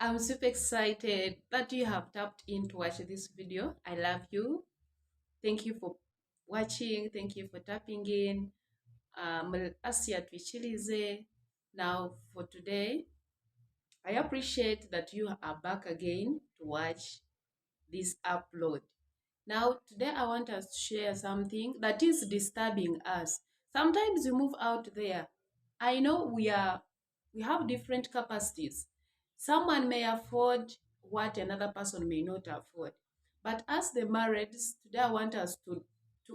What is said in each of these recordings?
I'm super excited that you have tapped in to watch this video. I love you. Thank you for watching. Thank you for tapping in. Asia Twichilize. Now, for today, I appreciate that you are back again to watch this upload. Now, today I want us to share something that is disturbing us. Sometimes we move out there. I know we have different capacities. Someone may afford what another person may not afford. But as the marrieds, today I want us to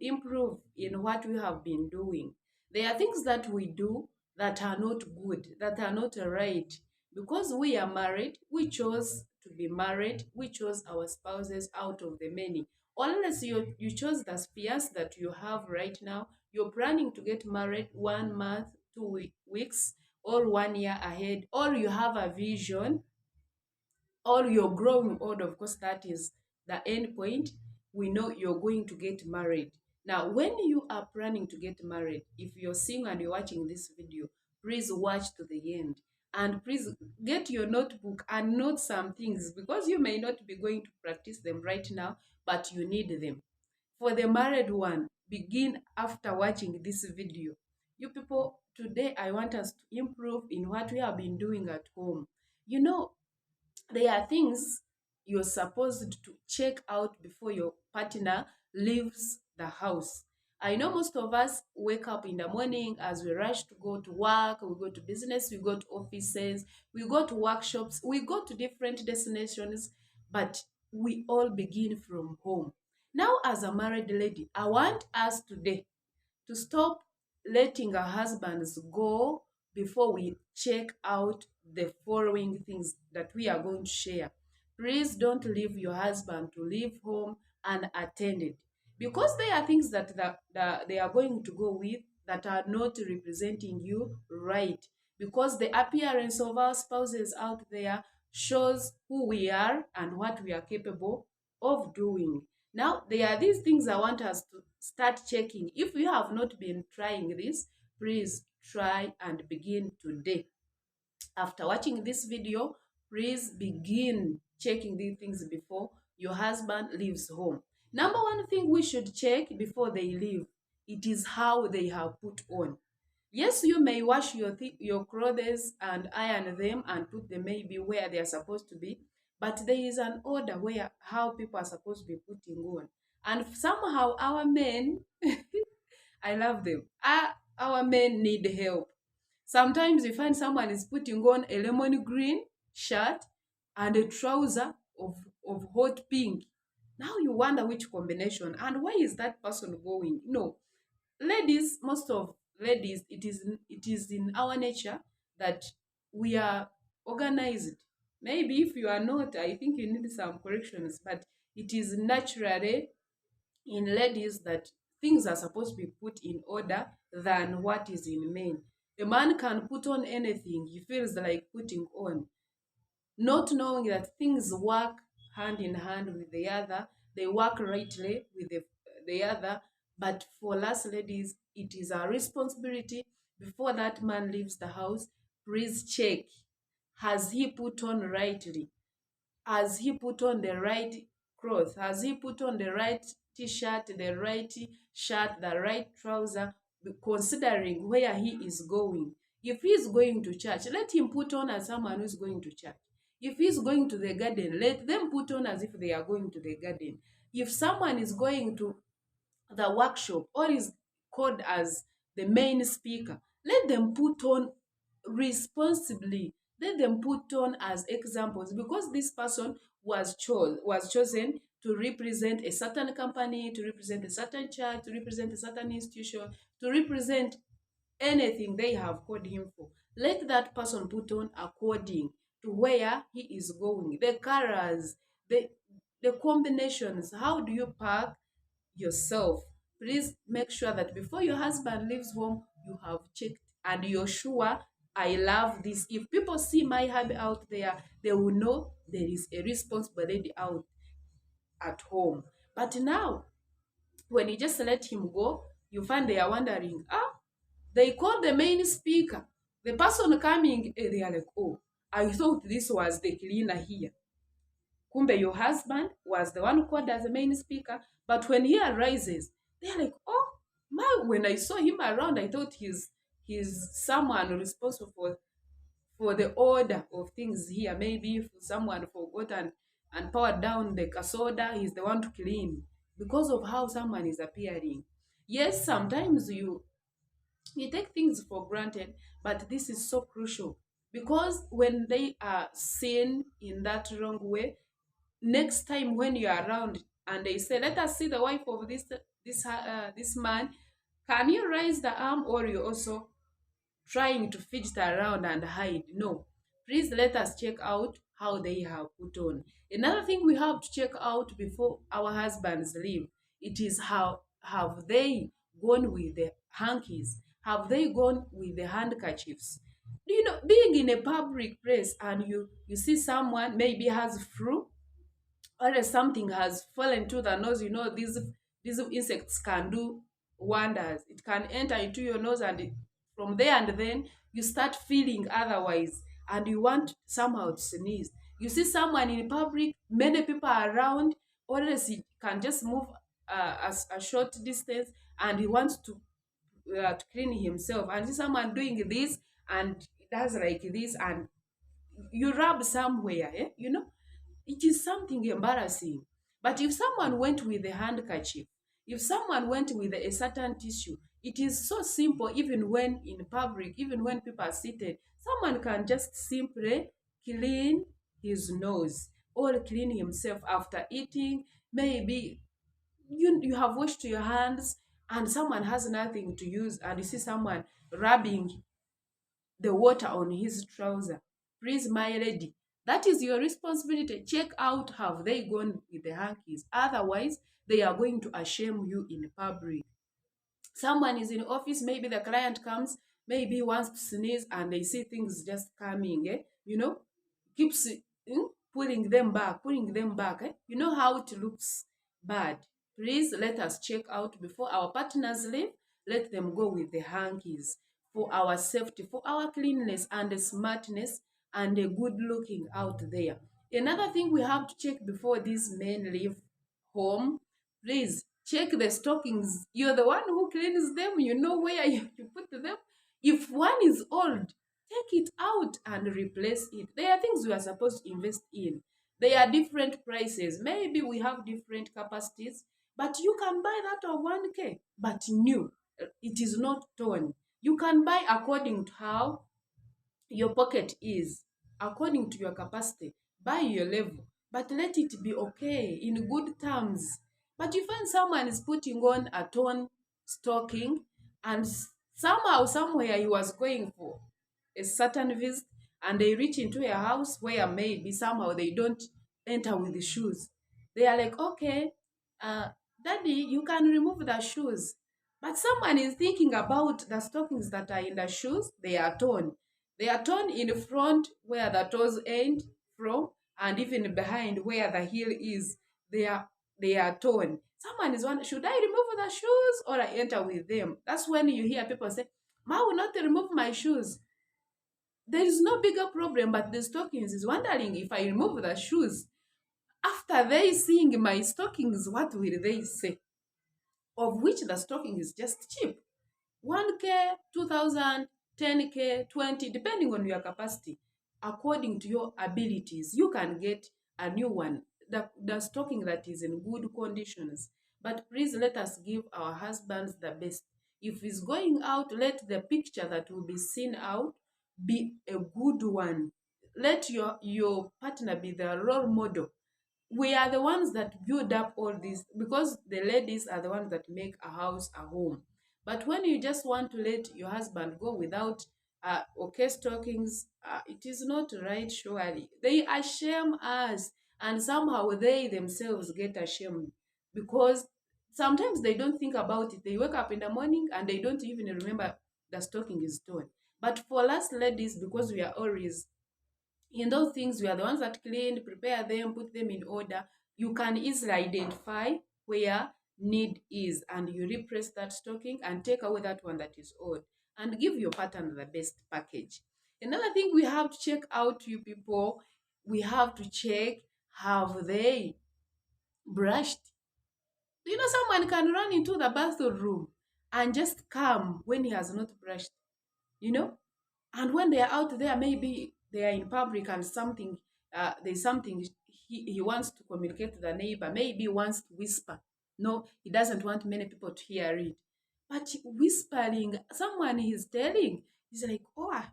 improve in what we have been doing. There are things that we do that are not good, that are not right. Because we are married, we chose to be married, we chose our spouses out of the many. Unless you chose the spheres that you have right now, you're planning to get married 1 month, 2 weeks, or 1 year ahead, or you have a vision, or you're growing old. Of course, that is the end point. We know you're going to get married. Now, when you are planning to get married, if you're seeing and you're watching this video, please watch to the end. And please get your notebook and note some things because you may not be going to practice them right now, but you need them. For the married one, begin after watching this video. You people, today I want us to improve in what we have been doing at home. You know, there are things you're supposed to check out before your partner leaves the house. I know most of us wake up in the morning as we rush to go to work, we go to business, we go to offices, we go to workshops, we go to different destinations, but we all begin from home. Now, as a married lady, I want us today to stop letting our husbands go before we check out the following things that we are going to share. Please don't leave your husband to leave home unattended because there are things that they are going to go with that are not representing you right. Because the appearance of our spouses out there shows who we are and what we are capable of doing. Now, there are these things I want us to start checking. If you have not been trying this, please try and begin today. After watching this video, please begin checking these things before your husband leaves home. Number one thing we should check before they leave, it is how they have put on. Yes, you may wash your clothes and iron them and put them maybe where they are supposed to be, but there is an order where how people are supposed to be putting on. And somehow our men, I love them. Our men need help. Sometimes you find someone is putting on a lemon green shirt and a trouser of hot pink. Now you wonder which combination and where is that person going? No, ladies, most of ladies, it is in our nature that we are organized. Maybe if you are not, I think you need some corrections, but it is naturally in ladies that things are supposed to be put in order than what is in men. A man can put on anything he feels like putting on, not knowing that things work hand in hand with the other, they work rightly with the other. But for us ladies, it is our responsibility before that man leaves the house. Please check, has he put on rightly? Has he put on the right clothes? Has he put on the right t-shirt, the right shirt, the right trouser, considering where he is going? If he is going to church, let him put on as someone who is going to church. If he's going to the garden, let them put on as if they are going to the garden. If someone is going to the workshop or is called as the main speaker, let them put on responsibly. Let them put on as examples because this person was chosen to represent a certain company, to represent a certain church, to represent a certain institution, to represent anything they have called him for. Let that person put on according to where he is going. The colors, the combinations, how do you pack yourself? Please make sure that before your husband leaves home, you have checked and you're sure I love this. If people see my hubby out there, they will know there is a responsible lady out at home. But now, when you just let him go, you find they are wondering, they call the main speaker. The person coming, they are like, oh. I thought this was the cleaner here. Kumbe, your husband was the one called as the main speaker. But when he arises, they're like, oh, my, when I saw him around, I thought he's someone responsible for the order of things here. Maybe if someone forgot and powered down the soda, he's the one to clean because of how someone is appearing. Yes, sometimes you take things for granted, but this is so crucial because when they are seen in that wrong way, next time when you are around and they say, "Let us see the wife of this man," can you raise the arm, or you also trying to fidget around and hide? No. Please let us check out how they have put on. Another thing we have to check out before our husbands leave, it is how have they gone with the hankies? Have they gone with the handkerchiefs? Do you know, being in a public place and you see someone maybe has flu, or if something has fallen to the nose, these insects can do wonders. It can enter into your nose, and from there and then you start feeling otherwise, and you want somehow to sneeze. You see someone in public, many people are around, or else he can just move a short distance, and he wants to clean himself, and see someone doing this and does like this, and you rub somewhere, it is something embarrassing. But if someone went with a handkerchief, if someone went with a certain tissue, it is so simple. Even when in public, even when people are seated, someone can just simply clean his nose or clean himself after eating. Maybe you have washed your hands and someone has nothing to use, and you see someone rubbing the water on his trouser. Please, my lady, that is your responsibility. Check out have they gone with the hankies. Otherwise, they are going to ashame you in public. Someone is in office, maybe the client comes, maybe he wants to sneeze, and they see things just coming, keeps pulling them back. You know how it looks bad. Please let us check out before our partners leave. Let them go with the hankies for our safety, for our cleanliness and the smartness and the good looking out there. Another thing we have to check before these men leave home, please check the stockings. You're the one who cleans them, you know where you put them. If one is old, take it out and replace it. There are things we are supposed to invest in. There are different prices. Maybe we have different capacities, but you can buy that of 1K, but new. It is not torn. You can buy according to how your pocket is, according to your capacity, by your level, but let it be okay in good terms. But you find someone is putting on a torn stocking, and somehow, somewhere he was going for a certain visit, and they reach into a house where maybe somehow they don't enter with the shoes. They are like, okay, uh, daddy, you can remove the shoes. But someone is thinking about the stockings that are in the shoes, they are torn. They are torn in front where the toes end from, and even behind where the heel is. They are they are torn. Someone is wondering, should I remove the shoes or I enter with them? That's when you hear people say, "Ma will not remove my shoes." There is no bigger problem, but the stockings is wondering, if I remove the shoes, after they seeing my stockings, what will they say? Of which the stocking is just cheap. 1K, 2000, 10K, 20, depending on your capacity. According to your abilities, you can get a new one, the stocking that is in good conditions. But please let us give our husbands the best. If he's going out, let the picture that will be seen out be a good one. Let your partner be the role model. We are the ones that build up all this, because the ladies are the ones that make a house a home. But when you just want to let your husband go without okay stockings, it is not right. Surely they ashame us, and somehow they themselves get ashamed, because sometimes they don't think about it. They wake up in the morning and they don't even remember the stocking is torn. But for us ladies, because we are always in those things, we are the ones that clean, prepare them, put them in order. You can easily identify where need is, and you replace that stocking and take away that one that is old, and give your partner the best package. Another thing we have to check out, you people, we have to check, have they brushed? Someone can run into the bathroom and just come when he has not brushed, you know? And when they are out there, maybe they are in public and there's something he wants to communicate to the neighbor, maybe he wants to whisper. No, he doesn't want many people to hear it. But whispering, someone he's telling, he's like, oh,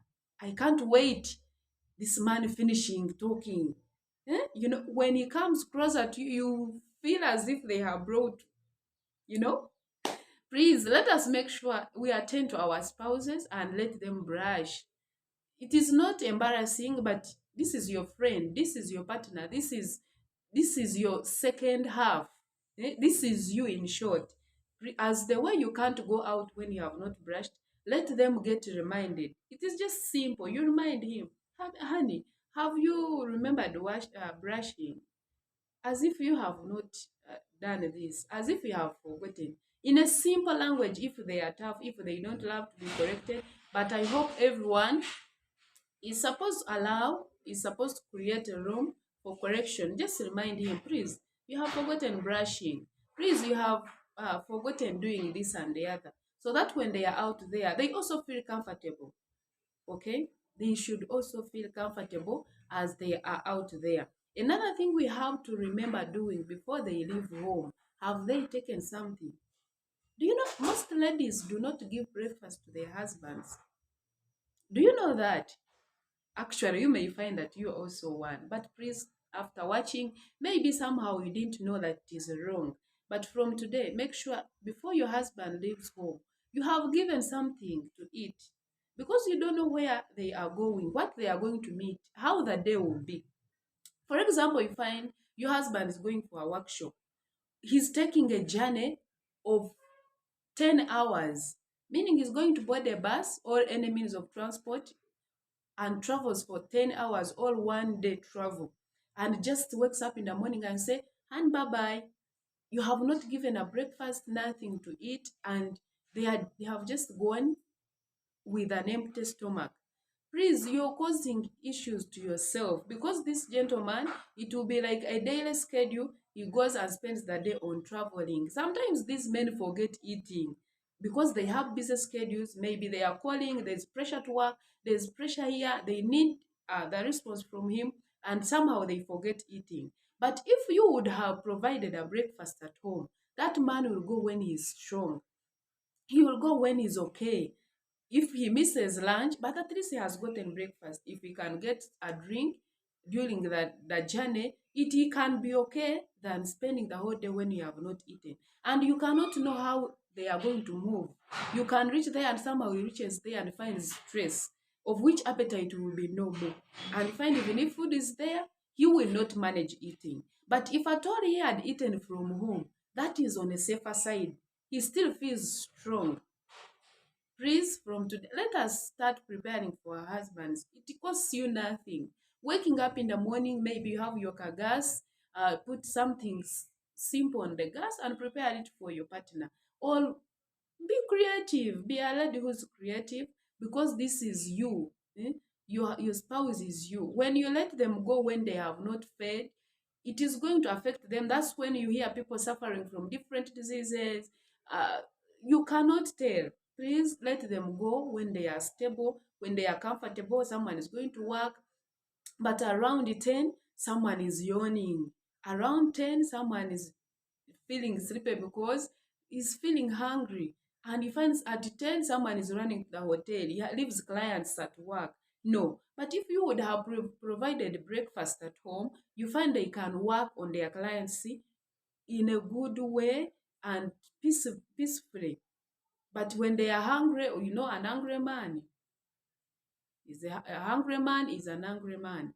I can't wait this man finishing talking. When he comes closer to you, you feel as if they have brought, you know, please let us make sure we attend to our spouses and let them brush. It is not embarrassing, but this is your friend, this is your partner, this is your second half. This is you, in short. As the way you can't go out when you have not brushed, let them get reminded. It is just simple. You remind him, honey, have you remembered brushing? As if you have not done this, as if you have forgotten. In a simple language, if they are tough, if they don't love to be corrected. But I hope everyone is supposed to create a room for correction. Just remind him, please, you have forgotten brushing. Please, you have forgotten doing this and the other. So that when they are out there, they also feel comfortable. Okay? They should also feel comfortable as they are out there. Another thing we have to remember doing before they leave home, have they taken something? Do you know most ladies do not give breakfast to their husbands? Do you know that? Actually, you may find that you also one. But please, after watching, maybe somehow you didn't know that it is wrong. But from today, make sure before your husband leaves home, you have given something to eat. Because you don't know where they are going, what they are going to meet, how the day will be. For example, you find your husband is going for a workshop. He's taking a journey of 10 hours, meaning he's going to board a bus or any means of transport and travels for 10 hours, all one day travel, and just wakes up in the morning and say, and bye-bye. You have not given a breakfast, nothing to eat, and they have just gone with an empty stomach. Please, you're causing issues to yourself because this gentleman, it will be like a daily schedule. He goes and spends the day on traveling. Sometimes these men forget eating because they have busy schedules. Maybe they are calling, there's pressure to work, there's pressure here. They need the response from him, and somehow they forget eating. But if you would have provided a breakfast at home, that man will go when he's strong. He will go when he's okay. If he misses lunch, but at least he has gotten breakfast. If he can get a drink during the journey, he can be okay than spending the whole day when you have not eaten. And you cannot know how they are going to move. You can reach there and somehow he reaches there and finds stress, of which appetite will be no more. And find even if food is there, he will not manage eating. But if at all he had eaten from home, that is on a safer side. He still feels strong. Please, from today, let us start preparing for our husbands. It costs you nothing. Waking up in the morning, maybe you have your gas, put something simple on the gas and prepare it for your partner. Or be creative. Be a lady who's creative because this is you. Your spouse is you. When you let them go when they have not fed, it is going to affect them. That's when you hear people suffering from different diseases. Uh, you cannot tell. Please let them go when they are stable, when they are comfortable. Someone is going to work, but around 10, someone is yawning. Around 10, someone is feeling sleepy because he's feeling hungry. And he finds at 10, someone is running to the hotel. He leaves clients at work. No. But if you would have provided breakfast at home, you find they can work on their clients in a good way and peacefully. But when they are hungry, an angry man a hungry man is an angry man.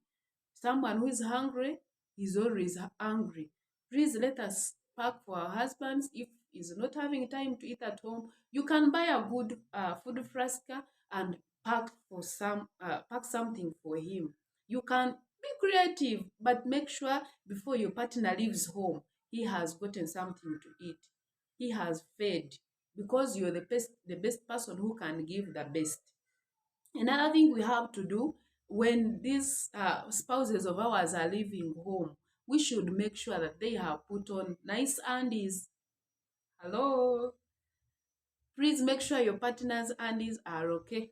Someone who is hungry is always angry. Please let us pack for our husbands. If he's not having time to eat at home, you can buy a good food flask and pack something for him. You can be creative, but make sure before your partner leaves home, he has gotten something to eat. He has fed because you're the best person who can give the best. Another thing we have to do when these spouses of ours are leaving home, we should make sure that they have put on nice undies. Hello, please make sure your partner's undies are okay.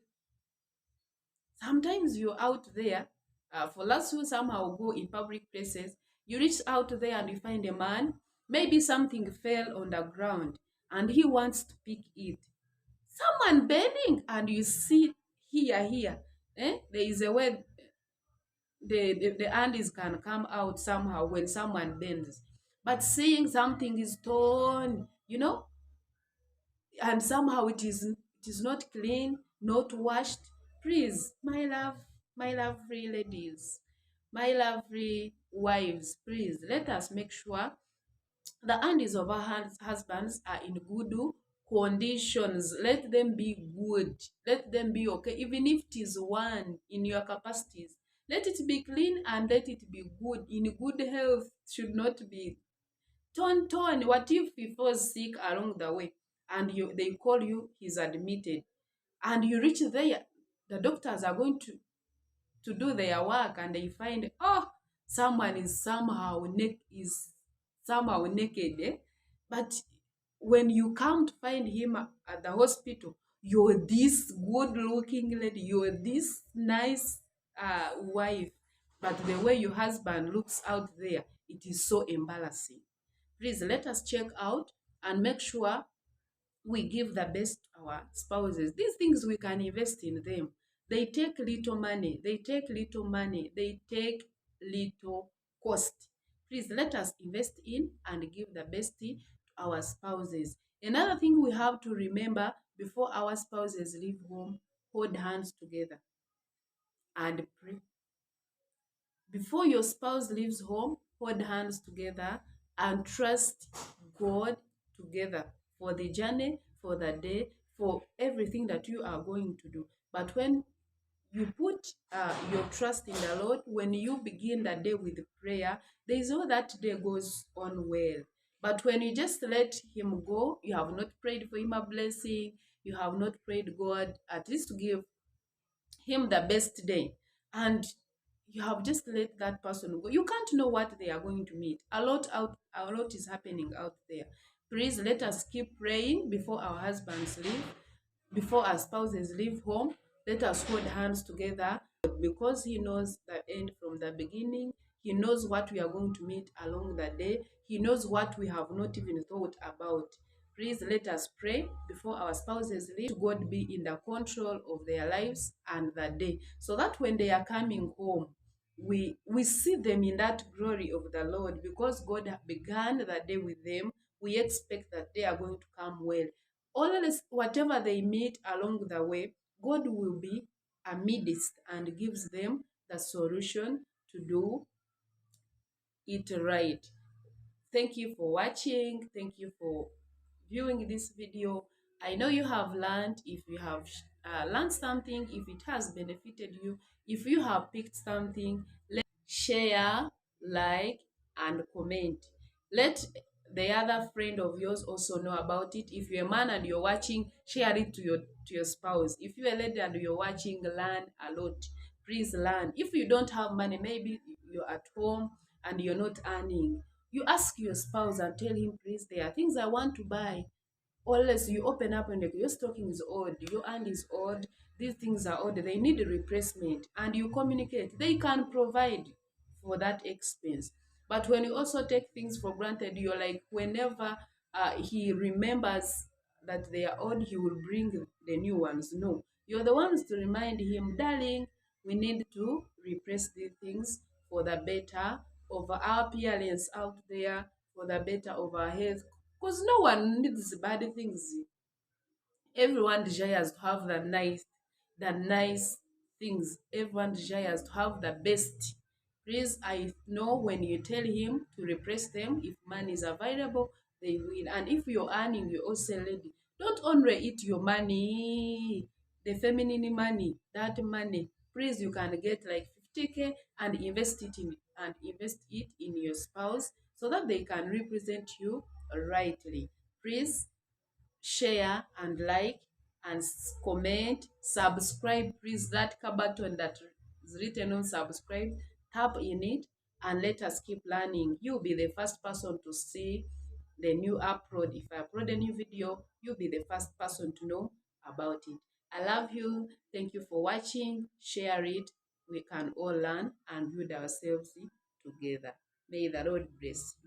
Sometimes you're out there, for us who somehow go in public places, you reach out there and you find a man, maybe something fell on the ground and he wants to pick it. Someone bending and you see here, there is a way the undies can come out somehow when someone bends. But seeing something is torn, and somehow it is not clean, not washed. Please, my lovely ladies, my lovely wives, please let us make sure the undies of our husbands are in good conditions. Let them be good, let them be okay, even if it is one in your capacities. Let it be clean and let it be good, in good health. Should not be torn. What if he falls sick along the way and they call you, he's admitted, and you reach there, the doctors are going to do their work and they find, oh, someone is somehow naked, but when you come to find him at the hospital, you're this good looking lady, you're this nice wife, but the way your husband looks out there, it is so embarrassing. Please let us check out and make sure we give the best to our spouses. These things we can invest in them. They take little money, they take little cost. Please let us invest in and give the best to our spouses. Another thing we have to remember before our spouses leave home, hold hands together and pray. Before your spouse leaves home, hold hands together and trust God together for the journey, for the day, for everything that you are going to do. But when you put your trust in the Lord, when you begin the day with prayer, there is all that day goes on well. But when you just let Him go, you have not prayed for Him a blessing, you have not prayed God at least to give him the best day, and you have just let that person go, you can't know what they are going to meet. A lot is happening out there. Please let us keep praying before our husbands leave, before our spouses leave home. Let us hold hands together, because he knows the end from the beginning. He knows what we are going to meet along the day. He knows what we have not even thought about. Please let us pray before our spouses leave. God be in the control of their lives and the day, so that when they are coming home, we see them in that glory of the Lord, because God began the day with them. We expect that they are going to come well. Always, whatever they meet along the way, God will be amidst and gives them the solution to do it right. Thank you for watching. Thank you for viewing this video. I know you have learned. If you have learned something, if it has benefited you, if you have picked something, share, like, and comment. Let the other friend of yours also know about it. If you're a man and you're watching, share it to your spouse. If you're a lady and you're watching, learn a lot. Please learn. If you don't have money, maybe you're at home and you're not earning, you ask your spouse and tell him, please, there are things I want to buy. Or else you open up and like, your stocking is old, your hand is old, these things are old, they need a replacement, and you communicate. They can provide for that expense. But when you also take things for granted, you're like, whenever he remembers that they are old, he will bring the new ones. No, you're the ones to remind him, darling, we need to replace these things for the better of our appearance out there, for the better of our health, because no one needs bad things. Everyone desires to have the nice things. Everyone desires to have the best. Please, I know when you tell him to replace them, if money is available, they will. And if you're earning, you're also ready. Don't only eat your money, the feminine money, that money. Please, you can get like 50K and invest it in your spouse, so that they can represent you rightly. Please share and like and comment, subscribe. Please, that button that is written on subscribe, tap in it, and let us keep learning. You'll be the first person to see the new upload. If I upload a new video, you'll be the first person to know about it. I love you. Thank you for watching. Share it. We can all learn and build ourselves together. May the Lord bless you.